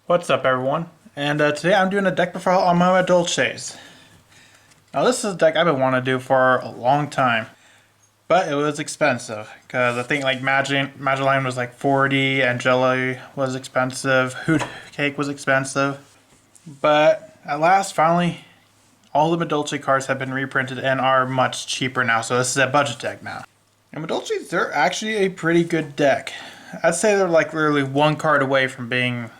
What's up, everyone? And today I'm doing a deck profile on my Madolches. Now this is a deck I've been wanting to do for a long time, but it was expensive because I think like Madolche was like 40, Angeli was expensive, Hoot Cake was expensive, but at last, finally, all the Madolche cards have been reprinted and are much cheaper now. So this is a budget deck now. And Madolches, they're actually a pretty good deck. I'd say they're like literally one card away from being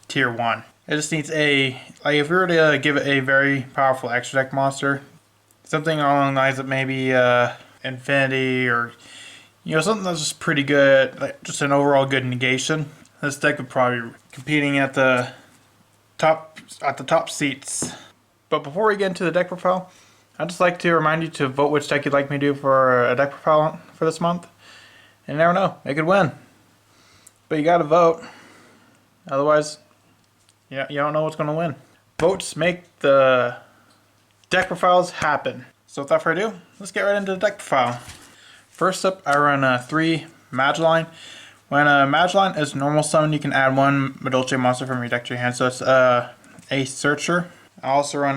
tier 1. It just needs like if we were to give it a very powerful extra deck monster, something along the lines of maybe Infinity or something that's just pretty good, like just an overall good negation. This deck would probably be competing at the top seats. But before we get into the deck profile, I'd just like to remind you to vote which deck you'd like me to do for a deck profile for this month. And you never know, it could win. But you gotta vote. Otherwise, you don't know what's going to win. Votes make the deck profiles happen. So without further ado, let's get right into the deck profile. First up, I run 3 Madolche. When a Madolche is normal summon, you can add 1 Madolche monster from your deck to your hand. So it's a Searcher. I also run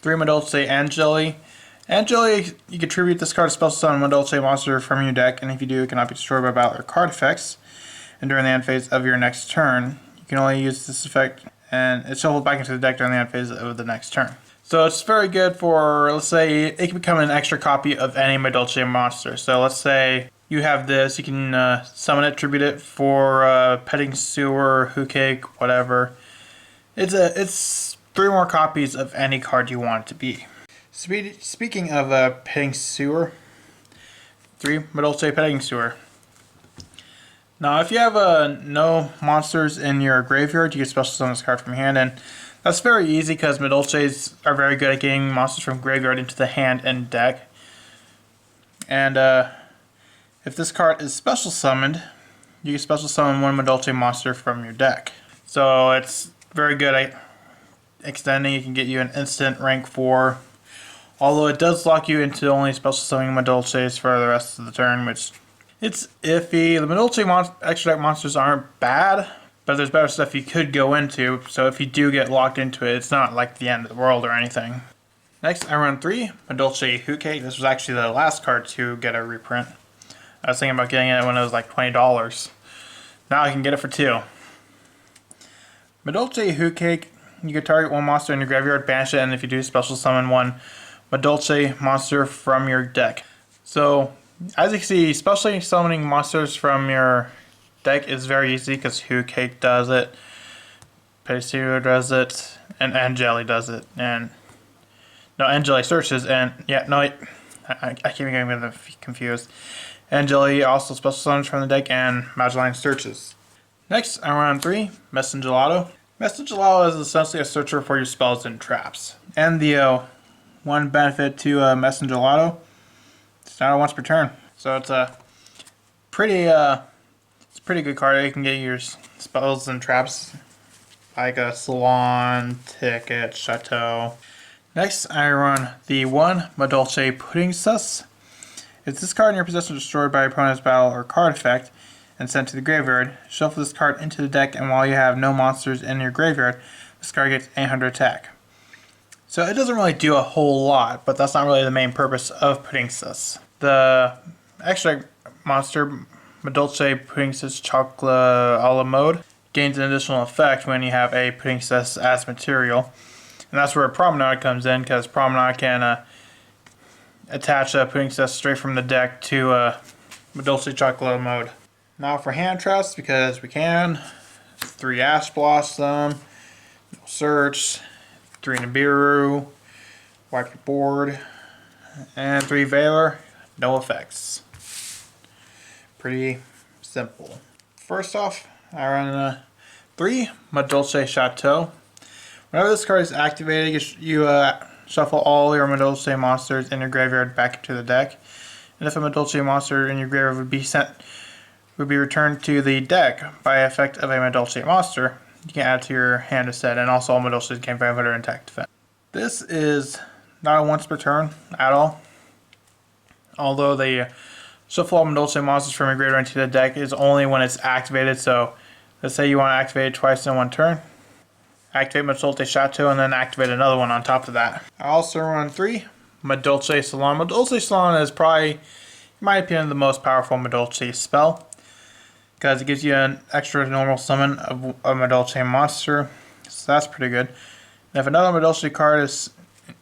3 Madolche Angeli. Angeli, you contribute this card to special summon a Madolche monster from your deck, and if you do, it cannot be destroyed by battle or card effects. And during the end phase of your next turn, you can only use this effect, and it's shuffled back into the deck during the end phase of the next turn. So it's very good for, let's say, it can become an extra copy of any Madolche monster. So let's say you have this, you can summon it, tribute it for Petting Sewer, Hoot Cake, whatever. It's 3 more copies of any card you want it to be. Speaking of Petting Sewer, 3 Madolche Petting Sewer. Now, if you have no monsters in your graveyard, you can special summon this card from your hand, and that's very easy because Madolches are very good at getting monsters from graveyard into the hand and deck. And if this card is special summoned, you can special summon 1 Madolche monster from your deck. So it's very good at extending. It can get you an instant rank 4, although it does lock you into only special summoning Madolches for the rest of the turn, which it's iffy. The Madolche extra deck monsters aren't bad, but there's better stuff you could go into, so if you do get locked into it, it's not like the end of the world or anything. Next, I run 3 Madolche Hoot Cake. This was actually the last card to get a reprint. I was thinking about getting it when it was like $20. Now I can get it for 2. Madolche Hoot Cake, you can target 1 monster in your graveyard, banish it, and if you do, special summon 1 Madolche monster from your deck. So, as you can see, especially summoning monsters from your deck is very easy because Hoot Cake does it, Petting Sewer does it, and Angeli does it. And no, Angeli searches, and I keep getting them confused. Angeli also special summons from the deck, and Madolche searches. Next, I run 3 Messengelato. Messengelato is essentially a searcher for your spells and traps. And the one benefit to Messengelato, it's not a once per turn, so it's a pretty good card. You can get your spells and traps like a Salon, Ticket, Chateau. Next, I run the 1 Madolche Pudding Sus. If this card in your possession is destroyed by opponent's battle or card effect and sent to the graveyard, shuffle this card into the deck, and while you have no monsters in your graveyard, this card gets 800 attack. So it doesn't really do a whole lot, but that's not really the main purpose of Pudding Sus. The extra monster, Madolche Pudding Sus Chocolate a la Mode, gains an additional effect when you have a Pudding Sus as material. And that's where Promenade comes in, because Promenade can attach a Pudding Sus straight from the deck to Madolche Chocolate a la Mode. Now for hand traps, because we can, 3 Ash Blossom, no Search, 3 Nibiru, wipe your board, and 3 Valor, no effects. Pretty simple. First off, I run 3 Madolche Chateau. Whenever this card is activated, you shuffle all your Madolche monsters in your graveyard back into the deck. And if a Madolche monster in your graveyard would be returned to the deck by effect of a Madolche monster, you can add to your hand instead, and also all Madolches gain 500 attack defense. This is not a once per turn at all, although the shuffle all Madolche monsters from your graveyard into the deck is only when it's activated. So let's say you want to activate it twice in one turn, activate Madolche Chateau, and then activate another one on top of that. I also run 3 Madolche Salon. Madolche Salon is probably, in my opinion, the most powerful Madolche spell, because it gives you an extra normal summon of a Madolche monster, so that's pretty good. And if another Madolche card is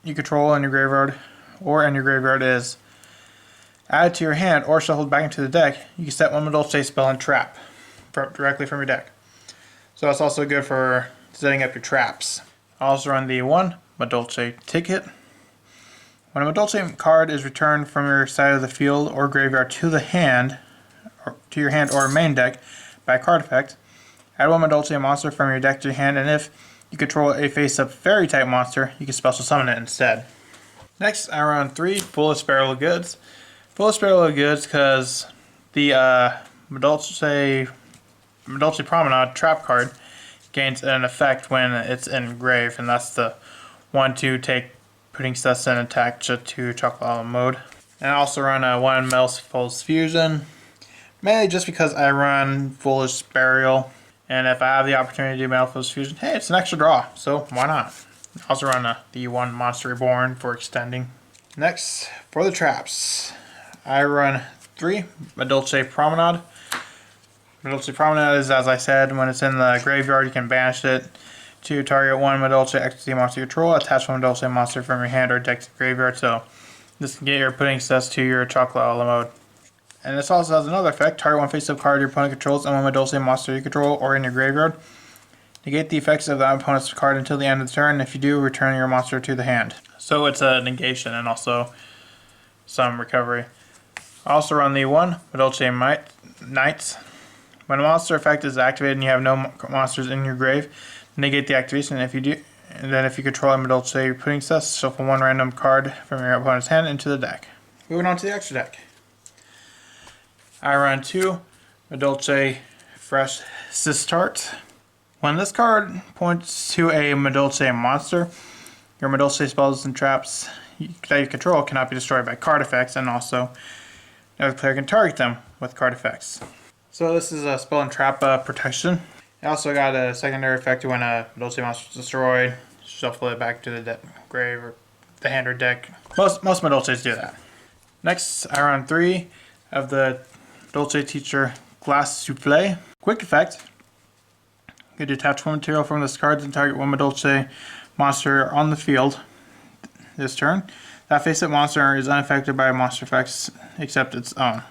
you control in your graveyard is added to your hand or shuffled back into the deck, you can set one Madolche spell and trap directly from your deck. So it's also good for setting up your traps. I also run the 1 Madolche ticket. When a Madolche card is returned from your side of the field or graveyard to the hand, or to your hand or main deck by a card effect, add one Madolche monster from your deck to your hand, and if you control a face-up fairy type monster, you can special summon it instead. Next, I run 3 Foolish Barrel of Goods. Foolish Barrel of Goods because the Madolche Promenade trap card gains an effect when it's in grave, and that's the 1/2 take putting stuff in attack to chocolate mode. And I also run a 1 Merciful's Fusion, mainly just because I run Foolish Burial, and if I have the opportunity to do Merciful's Fusion, hey, it's an extra draw, so why not? I also run the 1 Monster Reborn for extending. Next, for the traps, I run 3 Madolche Promenade. Madolche Promenade is, as I said, when it's in the graveyard, you can banish it to target 1 Madolche XD monster you control. Attach 1 Madolche monster from your hand or deck to the graveyard, so this can get your putting sets to your chocolate a la mode. And this also has another effect. Target 1 face-up card your opponent controls and 1 Madolche monster you control or in your graveyard. Negate the effects of that opponent's card until the end of the turn. If you do, return your monster to the hand. So it's a negation and also some recovery. I also run the 1 Madolche Knights. When a monster effect is activated and you have no monsters in your grave, negate the activation. If you do, and then if you control a Madolche putting cess, shuffle 1 random card from your opponent's hand into the deck. Moving on to the extra deck. I run 2 Madolche Fresh Sistart. When this card points to a Madolche monster, your Madolche spells and traps that you control cannot be destroyed by card effects, and also no player can target them with card effects. So this is a spell and trap protection. It also got a secondary effect when a Madolche monster is destroyed. Shuffle it back to the grave or the hand or deck. Most Madolches do that. Next, I run 3 of the Madolche Teacher Glass Souffle. Quick effect. You detach 1 material from this card and target 1 Madolche monster on the field this turn. That face-up monster is unaffected by monster effects except its own.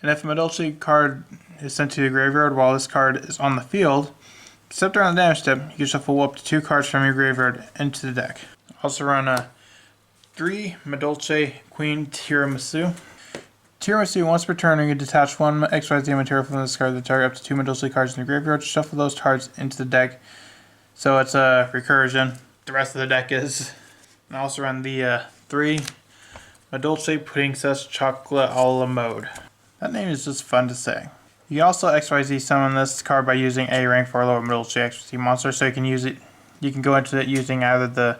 And if a Madolche card is sent to the graveyard while this card is on the field, except during the damage step, you can shuffle up to 2 cards from your graveyard into the deck. Also run 3 Madolche Queen Tiramisu. Tiramisu, once per turn, you can detach 1 XYZ material from this card that target up to 2 Madolche cards in the graveyard. Shuffle those cards into the deck, so it's a recursion. The rest of the deck is. And I also run the 3 Madolche Pudding Cess Chocolate a la mode. That name is just fun to say. You can also XYZ summon this card by using a rank 4 lower Madolche XYZ monster, so you can use it. You can go into it using either the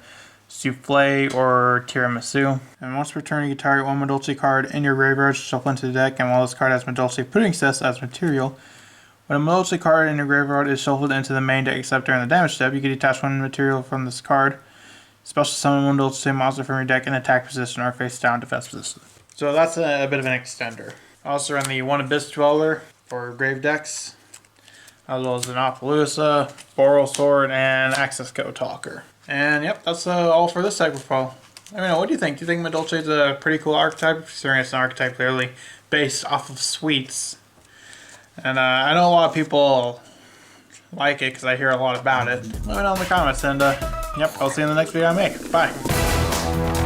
Souffle or Tiramisu. And once per turn, you can target 1 Madolche card in your graveyard, shuffle into the deck, and while this card has Madolche Pudding Cess as material, when a Madolche card in your graveyard is shuffled into the main deck except during the damage step, you can detach 1 material from this card, special summon 1 Madolche monster from your deck in attack position or face down defense position. So that's a bit of an extender. I also run the 1 Abyss Dweller for grave decks, as well as an Appaloosa, Boral Sword, and Access Code Talker. And yep, that's all for this deck profile. I mean, what do you think? Do you think Madolche is a pretty cool archetype? Considering it's an archetype clearly based off of sweets. And I know a lot of people like it because I hear a lot about it. Let me know in the comments, and yep, I'll see you in the next video I make. Bye.